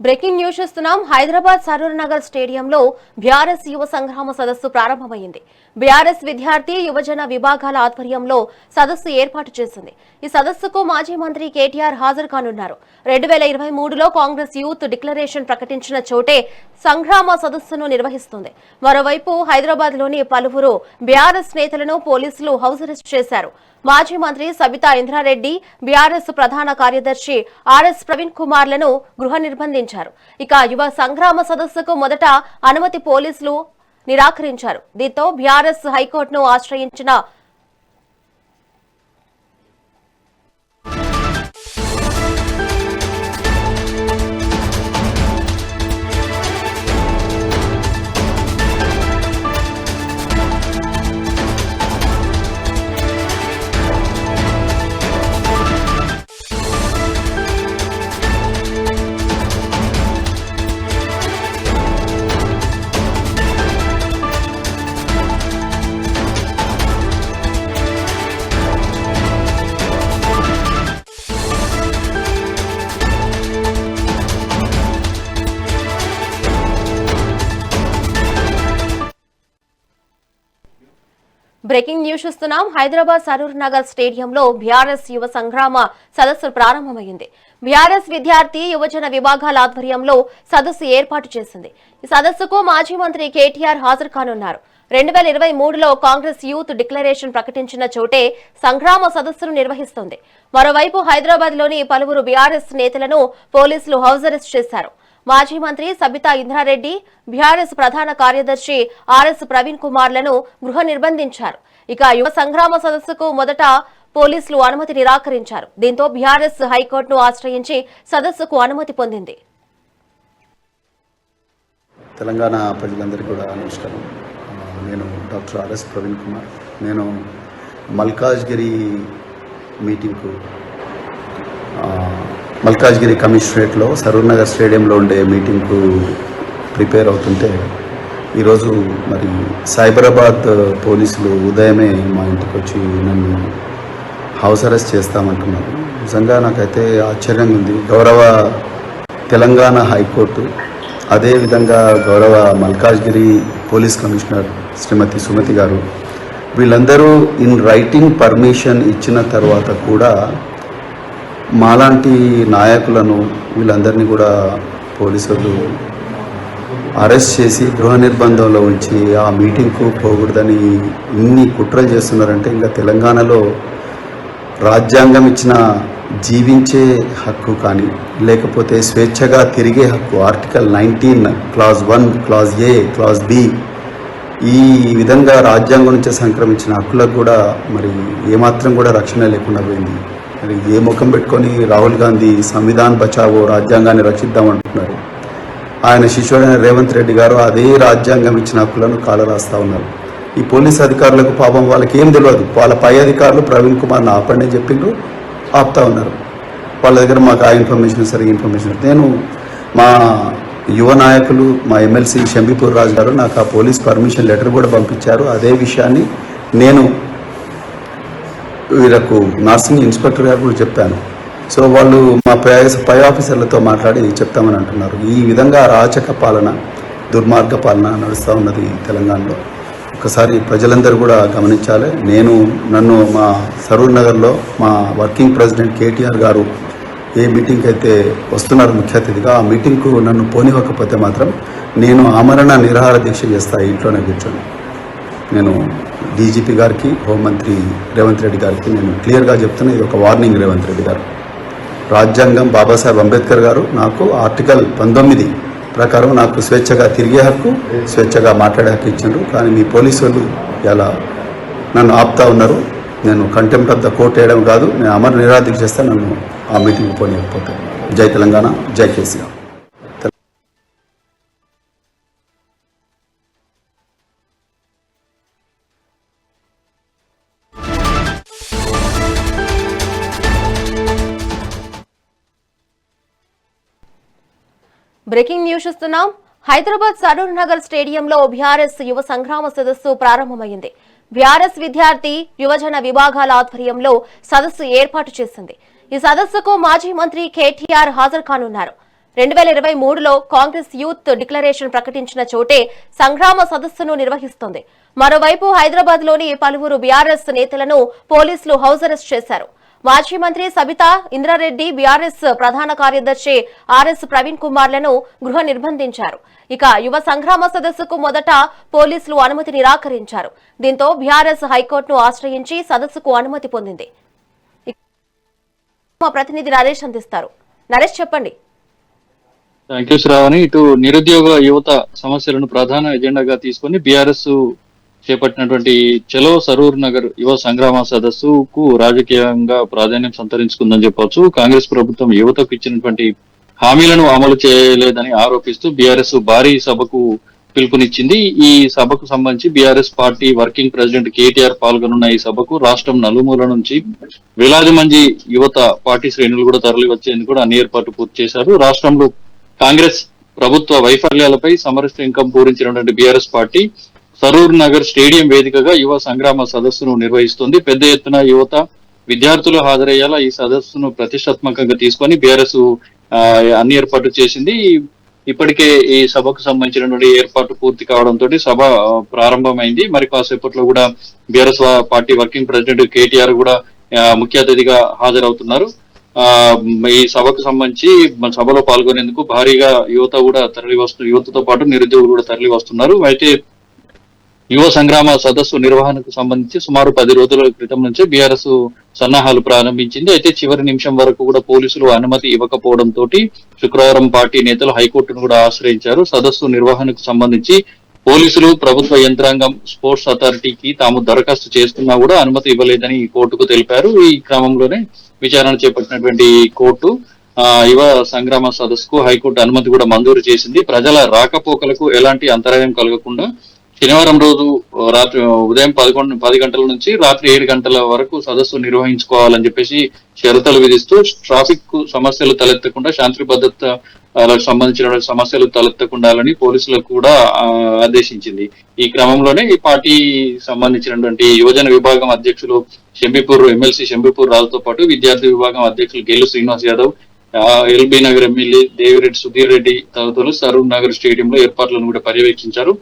Breaking news చూస్తున్నాం. హైదరాబాద్ సరూర్ నగర్ స్టేడియంలో BRS యువ సంగ్రామ సదస్సు ప్రారంభమైంది. బీఆర్ఎస్ విద్యార్థి యువజన విభాగాల ఆధ్వర్యంలో సదస్సు ఏర్పాటు చేసింది. ఈ సదస్సుకు మాజీ మంత్రి కేటీఆర్ హాజరు కానున్నారు. 2023లో కాంగ్రెస్ యూత్ డిక్లరేషన్ ప్రకటించిన చోటే సంగ్రామ సదస్సును నిర్వహిస్తుంది. మరోవైపు హైదరాబాద్ లోని పలువురు బీఆర్ఎస్ నేతలను పోలీసులు హౌస్ అరెస్ట్ చేశారు. మాజీ మంత్రి సబితా ఇంద్రారెడ్డి, బీఆర్ఎస్ ప్రధాన కార్యదర్శి ఆర్ఎస్ ప్రవీణ్ కుమార్లను గృహ నిర్బంధించారు. ఇక యువ సంగ్రామ సదస్సుకు మొదట అనుమతి పోలీసులు నిరాకరించారు. దీంతో బీఆర్ఎస్ హైకోర్టును ఆశ్రయించిన బ్రేకింగ్ న్యూస్ చూస్తున్నాం. హైదరాబాద్ సరూర్ నగర్ స్టేడియంలో బీఆర్ఎస్ యువ సంగ్రామ సదస్సు ప్రారంభమైంది. బీఆర్ఎస్ విద్యార్థి యువజన విభాగాల ఆధ్వర్యంలో సదస్సు ఏర్పాటు చేసింది. ఈ సదస్సుకు మాజీ మంత్రి కేటీఆర్ హాజరు కానున్నారు. 2023లో కాంగ్రెస్ యూత్ డిక్లరేషన్ ప్రకటించిన చోటే సంగ్రామ సదస్సును నిర్వహిస్తోంది. మరోవైపు హైదరాబాద్ లోని పలువురు బీఆర్ఎస్ నేతలను పోలీసులు హౌస్ అరెస్ట్ చేశారు. మాజీ మంత్రి సబితా ఇంద్రారెడ్డి, బీఆర్ఎస్ ప్రధాన కార్యదర్శి ఆర్ఎస్ ప్రవీణ్ కుమార్లను గృహ నిర్బంధించారు. ఇక యువ సంగ్రామ సదస్సుకు మొదట పోలీసులు అనుమతి నిరాకరించారు. దీంతో బీఆర్ఎస్ హైకోర్టును ఆశ్రయించి సదస్సుకు అనుమతి పొందింది. తెలంగాణ ప్రజలందరికీ కూడా నమస్కారం. నేను డాక్టర్ ఆర్ఎస్ ప్రవీణ్ కుమార్. నేను మల్కాజ్గిరి మీటింగ్కు మల్కాజ్గిరి కమిషనరేట్లో సరూర్ నగర్ స్టేడియంలో ఉండే మీటింగ్కు ప్రిపేర్ అవుతుంటే ఈరోజు మరి సైబరాబాద్ పోలీసులు ఉదయమే మా ఇంటికి వచ్చి నన్ను హౌస్ అరెస్ట్ చేస్తామంటున్నారు. నిజంగా నాకైతే ఆశ్చర్యంగా ఉంది. గౌరవ తెలంగాణ హైకోర్టు, అదేవిధంగా గౌరవ మల్కాజ్గిరి పోలీస్ కమిషనర్ శ్రీమతి సుమతి గారు వీళ్ళందరూ ఇన్ రైటింగ్ పర్మిషన్ ఇచ్చిన తర్వాత కూడా మాలాంటి నాయకులను వీళ్ళందరినీ కూడా పోలీసులు అరెస్ట్ చేసి గృహ నిర్బంధంలో ఉంచి ఆ మీటింగ్కు పోకూడదని ఇన్ని కుట్రలు చేస్తున్నారంటే ఇంకా తెలంగాణలో రాజ్యాంగం ఇచ్చిన జీవించే హక్కు కానీ లేకపోతే స్వేచ్ఛగా తిరిగే హక్కు article 19 clause 1 clause A clause B ఈ విధంగా రాజ్యాంగం నుంచి సంక్రమించిన హక్కులకు కూడా మరి ఏమాత్రం కూడా రక్షణ లేకుండా పోయింది. మరి ఏ ముఖం పెట్టుకొని రాహుల్ గాంధీ సంవిధాన్ బచావో రాజ్యాంగాన్ని రక్షిద్దామంటున్నారు. ఆయన శిష్యుడైన రేవంత్ రెడ్డి గారు అదే రాజ్యాంగం ఇచ్చిన హక్కులను కాలరాస్తూ ఉన్నారు. ఈ పోలీస్ అధికారులకు పాపం వాళ్ళకి ఏం తెలియదు. వాళ్ళ పై అధికారులు ప్రవీణ్ కుమార్ని ఆపండి చెప్పిండ్రు, ఆపుతా ఉన్నారు. వాళ్ళ దగ్గర మాకు ఆ ఇన్ఫర్మేషన్ సరిగ్గా ఇన్ఫర్మేషన్. నేను మా యువ నాయకులు మా ఎమ్మెల్సీ షంబీపూర్ రాజు గారు నాకు ఆ పోలీస్ పర్మిషన్ లెటర్ కూడా పంపించారు. అదే విషయాన్ని నేను వీళ్ళకు నర్సింగ్ ఇన్స్పెక్టర్ గారు కూడా చెప్పాను. సో వాళ్ళు మా పై ఆఫీసర్లతో మాట్లాడి చెప్తామని అంటున్నారు. ఈ విధంగా అరాచక పాలన, దుర్మార్గ పాలన నడుస్తూ ఉన్నది తెలంగాణలో. ఒకసారి ప్రజలందరూ కూడా గమనించాలి. నన్ను మా సరూర్ నగర్లో మా వర్కింగ్ ప్రెసిడెంట్ కేటీఆర్ గారు ఏ మీటింగ్కి అయితే వస్తున్నారు ముఖ్య అతిథిగా, ఆ మీటింగ్కు నన్ను పోనివ్వకపోతే మాత్రం నేను ఆమరణ నిరాహార దీక్ష చేస్తా ఇంట్లోనే కూర్చొని. నేను డీజీపీ గారికి, హోంమంత్రి రేవంత్ రెడ్డి గారికి నేను క్లియర్గా చెప్తున్నా, ఇది ఒక వార్నింగ్. రేవంత్ రెడ్డి గారు, రాజ్యాంగం బాబాసాహెబ్ అంబేద్కర్ గారు నాకు ఆర్టికల్ 19 ప్రకారం నాకు స్వేచ్ఛగా తిరిగే హక్కు, స్వేచ్ఛగా మాట్లాడే హక్కు ఇచ్చిండ్రు. కానీ మీ పోలీసు వాళ్ళు ఇలా నన్ను ఆపుతా ఉన్నారు. నేను కంటెంప్ట్ ఆఫ్ ద కోర్ట్ వేయడం కాదు, నేను అమర నిరాదీక్ష చేస్తే నన్ను ఆ మీటింగ్ పోనీయకపోతాను. జై తెలంగాణ, జై కేసీఆర్. బ్రేకింగ్ న్యూస్ చూస్తున్నాం. హైదరాబాద్ సరూర్ నగర్ స్టేడియంలో బీఆర్ఎస్ యువ సంగ్రామ సదస్సు ప్రారంభమైంది. బీఆర్ఎస్ విద్యార్థి యువజన విభాగాల ఆధ్వర్యంలో సదస్సు ఏర్పాటు చేసింది. ఈ సదస్సుకు మాజీ మంత్రి కేటీఆర్ హాజరు కానున్నారు. 2023లో కాంగ్రెస్ యూత్ డిక్లరేషన్ ప్రకటించిన చోటే సంగ్రామ సదస్సును నిర్వహిస్తోంది. మరోవైపు హైదరాబాద్ లోని పలువురు బీఆర్ఎస్ నేతలను పోలీసులు హౌస్ అరెస్ట్ చేశారు. మాజీ మంత్రి సబితా ఇంద్రారెడ్డి, బీఆర్ఎస్ ప్రధాన కార్యదర్శి ఆర్ఎస్ ప్రవీణ్ కుమార్లను గృహ నిర్బంధించారు. ఇక యువ సంగ్రామ సదస్సుకు మొదట పోలీసులు అనుమతి నిరాకరించారు. దీంతో బీఆర్ఎస్ హైకోర్టును ఆశ్రయించి సదస్సుకు అనుమతి పొందింది. మా ప్రతినిధి నరేష్ అందిస్తారు. నరేష్, చెప్పండి. Thank you Shravani. ఇటు నిరుద్యోగ యువత సమస్యలను ప్రధాన ఎజెండాగా తీసుకుని బీఆర్ఎస్ చేపట్టినటువంటి చలో సరూర్ నగర్ యువ సంగ్రామ సదస్సుకు రాజకీయంగా ప్రాధాన్యం సంతరించుకుందని చెప్పవచ్చు. కాంగ్రెస్ ప్రభుత్వం యువతకు ఇచ్చినటువంటి హామీలను అమలు చేయలేదని ఆరోపిస్తూ బీఆర్ఎస్ భారీ సభకు పిలుపునిచ్చింది. ఈ సభకు సంబంధించి BRS party working president KTR పాల్గొనున్న ఈ సభకు రాష్ట్రం నలుమూల నుంచి వేలాది మంది యువత పార్టీ శ్రేణులు కూడా తరలి వచ్చేందుకు కూడా అన్ని ఏర్పాట్లు పూర్తి చేశారు. రాష్ట్రంలో కాంగ్రెస్ ప్రభుత్వ వైఫల్యాలపై సమరశంఖం పూరించినటువంటి BRS party Saroor Nagar stadium వేదికగా యువ సంగ్రామ సదస్సును నిర్వహిస్తుంది. పెద్ద ఎత్తున యువత, విద్యార్థులు హాజరయ్యేలా ఈ సదస్సును ప్రతిష్టాత్మకంగా తీసుకొని బీఆర్ఎస్ అన్ని ఏర్పాట్లు చేసింది. ఇప్పటికే ఈ సభకు సంబంధించినటువంటి ఏర్పాటు పూర్తి కావడంతో సభ ప్రారంభమైంది. మరి కాసేపట్లో కూడా BRS party working president KTR కూడా ముఖ్య అతిథిగా హాజరవుతున్నారు. ఈ సభకు సంబంధించి సభలో పాల్గొనేందుకు భారీగా యువత కూడా యువతతో పాటు నిరుద్యోగులు కూడా తరలి వస్తున్నారు. అయితే యువ సంగ్రామ సదస్సు నిర్వహణకు సంబంధించి సుమారు 10 రోజుల క్రితం నుంచే బీఆర్ఎస్ సన్నాహాలు ప్రారంభించింది. అయితే చివరి నిమిషం వరకు కూడా పోలీసులు అనుమతి ఇవ్వకపోవడంతో శుక్రవారం పార్టీ నేతలు హైకోర్టును కూడా ఆశ్రయించారు. సదస్సు నిర్వహణకు సంబంధించి పోలీసులు, ప్రభుత్వ యంత్రాంగం, స్పోర్ట్స్ అథారిటీకి తాము దరఖాస్తు చేసుకున్నా కూడా అనుమతి ఇవ్వలేదని కోర్టుకు తెలిపారు. ఈ క్రమంలోనే విచారణ చేపట్టినటువంటి కోర్టు యువ సంగ్రామ సదస్సుకు హైకోర్టు అనుమతి కూడా మంజూరు చేసింది. ప్రజల రాకపోకలకు ఎలాంటి అంతరాయం కలగకుండా శనివారం రోజు రాత్రి ఉదయం 10 గంటల నుంచి రాత్రి 7 గంటల వరకు సదస్సు నిర్వహించుకోవాలని చెప్పేసి షరతులు విధిస్తూ ట్రాఫిక్ సమస్యలు తలెత్తకుండా, శాంతి భద్రతలకు సంబంధించిన సమస్యలు తలెత్తకుండాలని పోలీసులకు కూడా ఆదేశించింది. ఈ క్రమంలోనే ఈ పార్టీ సంబంధించినటువంటి యువజన విభాగం అధ్యక్షులు ఎమ్మెల్సీ షంబీపూర్ రాజుతో పాటు విద్యార్థి విభాగం అధ్యక్షులు గెల్లు శ్రీనివాస్ యాదవ్, ఎల్బీ నగర్ ఎమ్మెల్యే దేవిరెడ్డి సుధీర్ రెడ్డి తదితరులు సరూర్ నగర్ స్టేడియంలో ఏర్పాట్లను కూడా పర్యవేక్షించారు.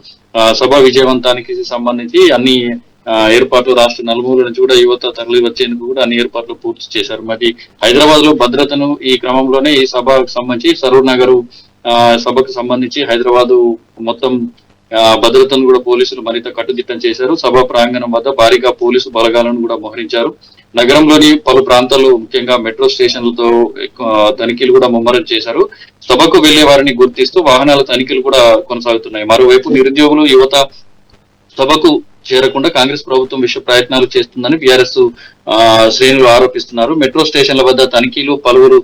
సభ విజయవంతానికి సంబంధించి అన్ని ఏర్పాట్లు రాష్ట్ర నలుమూల నుంచి కూడా యువత తరలి వచ్చేందుకు కూడా అన్ని ఏర్పాట్లు పూర్తి చేశారు. మరి హైదరాబాద్ లో భద్రతను ఈ క్రమంలోనే ఈ సభకు సంబంధించి సరూర్ నగర్ సభకు సంబంధించి హైదరాబాద్ మొత్తం భద్రతను కూడా పోలీసులు మరింత కట్టుదిట్టం చేశారు. సభ ప్రాంగణం వద్ద భారీగా పోలీసు బలగాలను కూడా మోహరించారు. నగరంలోని పలు ప్రాంతాల్లో ముఖ్యంగా మెట్రో స్టేషన్లతో తనిఖీలు కూడా ముమ్మరం చేశారు. సభకు వెళ్లే వారిని గుర్తిస్తూ వాహనాల తనిఖీలు కూడా కొనసాగుతున్నాయి. మరోవైపు నిరుద్యోగులు, యువత సభకు చేరకుండా కాంగ్రెస్ ప్రభుత్వం విశ్వ ప్రయత్నాలు చేస్తుందని బీఆర్ఎస్ శ్రేణులు ఆరోపిస్తున్నారు. మెట్రో స్టేషన్ల వద్ద తనిఖీలు, పలువురు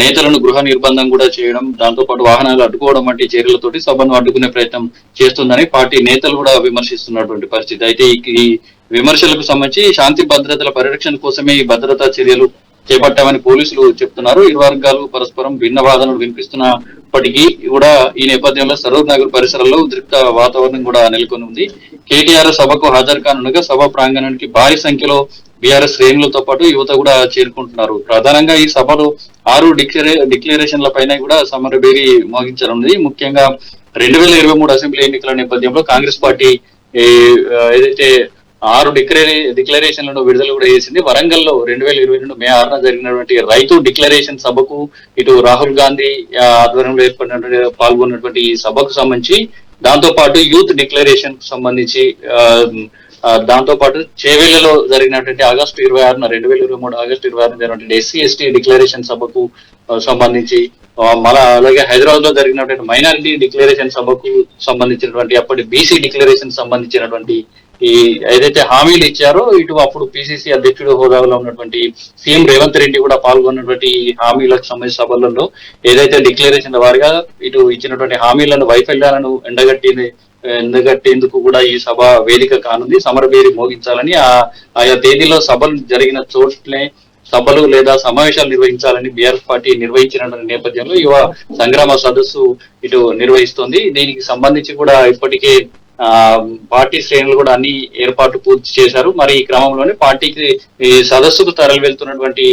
నేతలను గృహ నిర్బంధం కూడా చేయడం, దాంతో పాటు వాహనాలు అడ్డుకోవడం వంటి చర్యలతోటి సభను అడ్డుకునే ప్రయత్నం చేస్తుందని పార్టీ నేతలు కూడా విమర్శిస్తున్నటువంటి పరిస్థితి. అయితే ఈ విమర్శలకు సంబంధించి శాంతి భద్రతల పరిరక్షణ కోసమే ఈ భద్రతా చర్యలు చేపట్టామని పోలీసులు చెప్తున్నారు. ఇరు వర్గాలు పరస్పరం భిన్న వాదనలు వినిపిస్తున్నప్పటికీ కూడా ఈ నేపథ్యంలో సరూర్ నగర్ పరిసరాల్లో ఉద్రిక్త వాతావరణం కూడా నెలకొని ఉంది. కేటీఆర్ సభకు హాజరు కానుండగా సభ ప్రాంగణానికి భారీ సంఖ్యలో బీఆర్ఎస్ శ్రేణులతో పాటు యువత కూడా చేరుకుంటున్నారు. ప్రధానంగా ఈ సభలో 6 డిక్లరేషన్ల పైన కూడా సమరబేరి మోగించనుంది. ముఖ్యంగా 2023 అసెంబ్లీ ఎన్నికల నేపథ్యంలో కాంగ్రెస్ పార్టీ ఏదైతే 6 డిక్లరేషన్లను విడుదల కూడా చేసింది. వరంగల్లో 2022 మే 6న జరిగినటువంటి రైతు డిక్లరేషన్ సభకు ఇటు రాహుల్ గాంధీ ఆధ్వర్యంలో ఏర్పడినటువంటి పాల్గొన్నటువంటి ఈ సభకు సంబంధించి, దాంతో పాటు యూత్ డిక్లరేషన్ కు సంబంధించి, దాంతో పాటు చేవెళ్లలో జరిగినటువంటి ఆగస్టు 26న 2023 ఆగస్టు 26న జరిగినటువంటి SC/ST డిక్లరేషన్ సభకు సంబంధించి, అలాగే హైదరాబాద్ లో జరిగినటువంటి మైనారిటీ డిక్లరేషన్ సభకు సంబంధించినటువంటి అప్పటి బీసీ డిక్లరేషన్ సంబంధించినటువంటి ఈ ఏదైతే హామీలు ఇచ్చారో ఇటు అప్పుడు పిసిసి అధ్యక్షుడు హోదాలో ఉన్నటువంటి సీఎం రేవంత్ రెడ్డి కూడా పాల్గొన్నటువంటి హామీలకు సంబంధించిన సభలలో ఏదైతే డిక్లరేషన్ వారిగా ఇటు ఇచ్చినటువంటి హామీలను వైఫల్యాలను ఎండగట్టేందుకు కూడా ఈ సభ వేదిక కానుంది. సమరబేరి మోగించాలని ఆయా తేదీలో సభలు జరిగిన చోట్లే సభలు లేదా సమావేశాలు నిర్వహించాలని బీఆర్ఎస్ పార్టీ నిర్వహించిన నేపథ్యంలో యువ సంగ్రామ సదస్సు ఇటు నిర్వహిస్తోంది. దీనికి సంబంధించి కూడా ఇప్పటికే పార్టీ శ్రేణులు కూడా అన్ని ఏర్పాట్లు పూర్తి చేశారు. మరి ఈ క్రమంలోనే పార్టీకి ఈ సదస్సుకు తరలి వెళ్తున్నటువంటి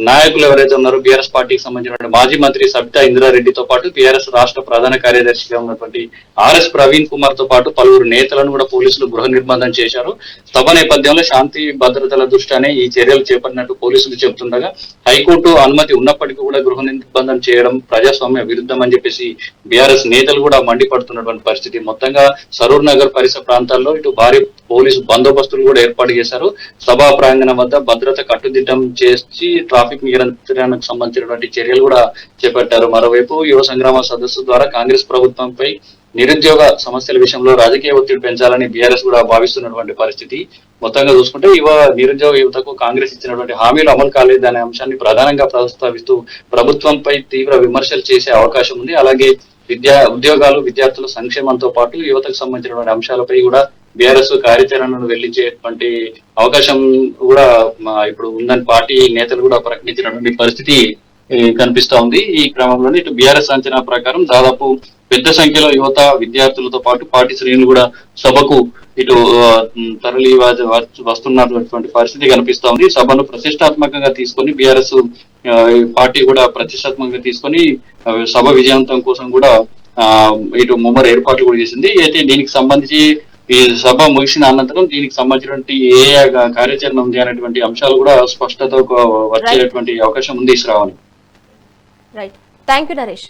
నాయకులు ఎవరైతే ఉన్నారో బీఆర్ఎస్ పార్టీకి సంబంధించిన మాజీ మంత్రి సబితా ఇంద్రారెడ్డితో పాటు బీఆర్ఎస్ రాష్ట్ర ప్రధాన కార్యదర్శిగా ఉన్నటువంటి ఆర్ఎస్ ప్రవీణ్ కుమార్ తో పాటు పలువురు నేతలను కూడా పోలీసులు గృహ నిర్బంధం చేశారు. సభ నేపథ్యంలో శాంతి భద్రతల దృష్ట్యానే ఈ చర్యలు చేపట్టినట్టు పోలీసులు చెబుతుండగా హైకోర్టు అనుమతి ఉన్నప్పటికీ కూడా గృహ నిర్బంధం చేయడం ప్రజాస్వామ్య విరుద్ధం అని చెప్పేసి బీఆర్ఎస్ నేతలు కూడా మండిపడుతున్నటువంటి పరిస్థితి. మొత్తంగా సరూర్ నగర్ పరిసర ప్రాంతాల్లో ఇటు భారీ పోలీసు బందోబస్తులు కూడా ఏర్పాటు చేశారు. సభా ప్రాంగణం వద్ద భద్రత కట్టుదిట్టం చేసి ట్రాఫిక్ నియంత్రణకు సంబంధించినటువంటి చర్యలు కూడా చేపట్టారు. మరోవైపు యువ సంగ్రామ సదస్సు ద్వారా కాంగ్రెస్ ప్రభుత్వంపై నిరుద్యోగ సమస్యల విషయంలో రాజకీయ ఒత్తిడి పెంచాలని బీఆర్ఎస్ కూడా భావిస్తున్నటువంటి పరిస్థితి. మొత్తంగా చూసుకుంటే నిరుద్యోగ యువతకు కాంగ్రెస్ ఇచ్చినటువంటి హామీలు అమలు కాలేదనే అంశాన్ని ప్రధానంగా ప్రస్తావిస్తూ ప్రభుత్వంపై తీవ్ర విమర్శలు చేసే అవకాశం ఉంది. అలాగే ఉద్యోగాలు, విద్యార్థుల సంక్షేమంతో పాటు యువతకు సంబంధించినటువంటి అంశాలపై కూడా బీఆర్ఎస్ కార్యాచరణను వెళ్లించేటువంటి అవకాశం కూడా ఇప్పుడు ఉందని పార్టీ నేతలు కూడా ప్రకటించినటువంటి పరిస్థితి కనిపిస్తా ఉంది. ఈ క్రమంలోనే ఇటు బీఆర్ఎస్ అంచనా ప్రకారం దాదాపు పెద్ద సంఖ్యలో యువత, విద్యార్థులతో పాటు పార్టీ శ్రేణులు కూడా సభకు ఇటు తరలి వస్తున్నటువంటి పరిస్థితి కనిపిస్తా ఉంది. సభను ప్రతిష్టాత్మకంగా తీసుకొని బీఆర్ఎస్ పార్టీ కూడా ప్రతిష్టాత్మకంగా తీసుకొని సభ విజయవంతం కోసం కూడా ఇటు ముమ్మర ఏర్పాట్లు కూడా చేసింది. అయితే దీనికి సంబంధించి ఈ సభ ముగిసిన అనంతరం దీనికి సంబంధించినటువంటి ఏ కార్యాచరణ ఉంది అనేటువంటి అంశాలు కూడా స్పష్టత వచ్చేటువంటి అవకాశం ఉంది Shravani. Right, thank you Naresh.